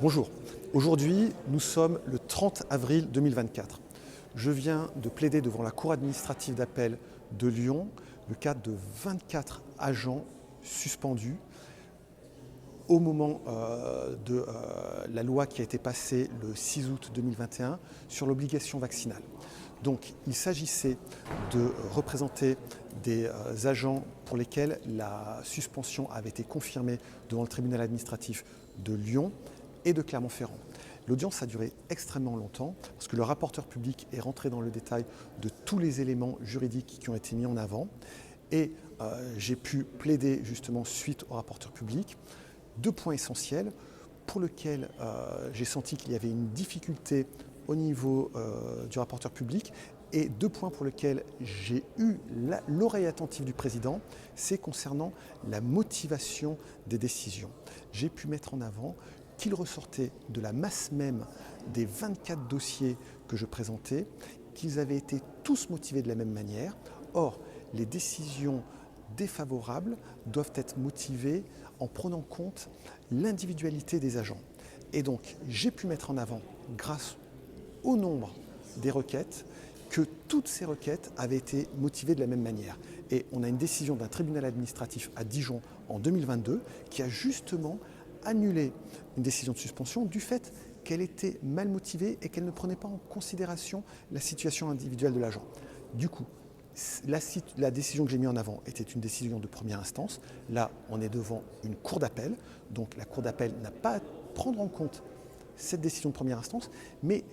Bonjour, aujourd'hui nous sommes le 30 avril 2024. Je viens de plaider devant la Cour administrative d'appel de Lyon le cas de 24 agents suspendus au moment de la loi qui a été passée le 6 août 2021 sur l'obligation vaccinale. Donc il s'agissait de représenter des agents pour lesquels la suspension avait été confirmée devant le tribunal administratif de Lyon et de Clermont-Ferrand. L'audience a duré extrêmement longtemps parce que le rapporteur public est rentré dans le détail de tous les éléments juridiques qui ont été mis en avant et j'ai pu plaider justement suite au rapporteur public. Deux points essentiels pour lesquels j'ai senti qu'il y avait une difficulté au niveau du rapporteur public et deux points pour lesquels j'ai eu l'oreille attentive du président, c'est concernant la motivation des décisions. J'ai pu mettre en avant qu'il ressortait de la masse même des 24 dossiers que je présentais, qu'ils avaient été tous motivés de la même manière. Or, les décisions défavorables doivent être motivées en prenant compte l'individualité des agents. Et donc, j'ai pu mettre en avant, grâce au nombre des requêtes, que toutes ces requêtes avaient été motivées de la même manière. Et on a une décision d'un tribunal administratif à Dijon en 2022 qui a justement annulé une décision de suspension du fait qu'elle était mal motivée et qu'elle ne prenait pas en considération la situation individuelle de l'agent. Du coup, la décision que j'ai mise en avant était une décision de première instance. Là, on est devant une cour d'appel, donc la cour d'appel n'a pas à prendre en compte cette décision de première instance, mais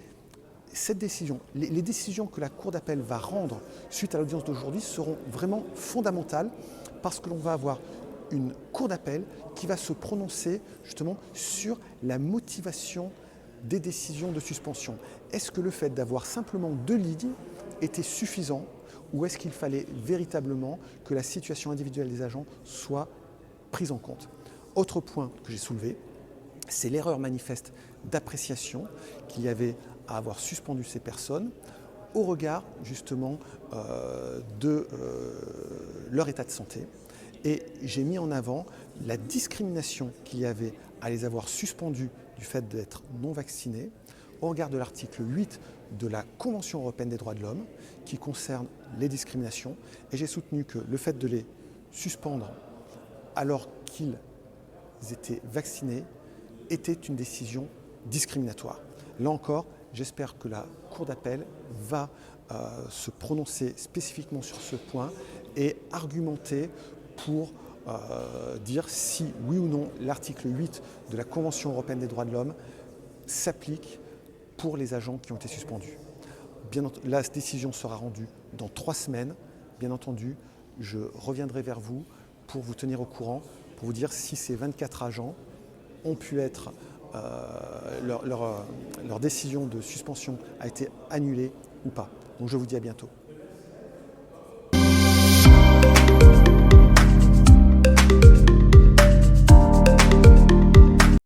cette décision, les décisions que la cour d'appel va rendre suite à l'audience d'aujourd'hui seront vraiment fondamentales parce que l'on va avoir une cour d'appel qui va se prononcer justement sur la motivation des décisions de suspension. Est-ce que le fait d'avoir simplement 2 lignes était suffisant ou est-ce qu'il fallait véritablement que la situation individuelle des agents soit prise en compte? Autre point que j'ai soulevé, c'est l'erreur manifeste d'appréciation qu'il y avait à avoir suspendu ces personnes au regard justement de leur état de santé. Et j'ai mis en avant la discrimination qu'il y avait à les avoir suspendus du fait d'être non vaccinés au regard de l'article 8 de la Convention européenne des droits de l'homme qui concerne les discriminations. Et j'ai soutenu que le fait de les suspendre alors qu'ils étaient vaccinés était une décision discriminatoire. Là encore, j'espère que la Cour d'appel va se prononcer spécifiquement sur ce point et argumenter pour dire si, oui ou non, l'article 8 de la Convention européenne des droits de l'homme s'applique pour les agents qui ont été suspendus. La décision sera rendue dans 3 semaines. Bien entendu, je reviendrai vers vous pour vous tenir au courant, pour vous dire si ces 24 agents ont pu être, leur décision de suspension a été annulée ou pas. Donc je vous dis à bientôt.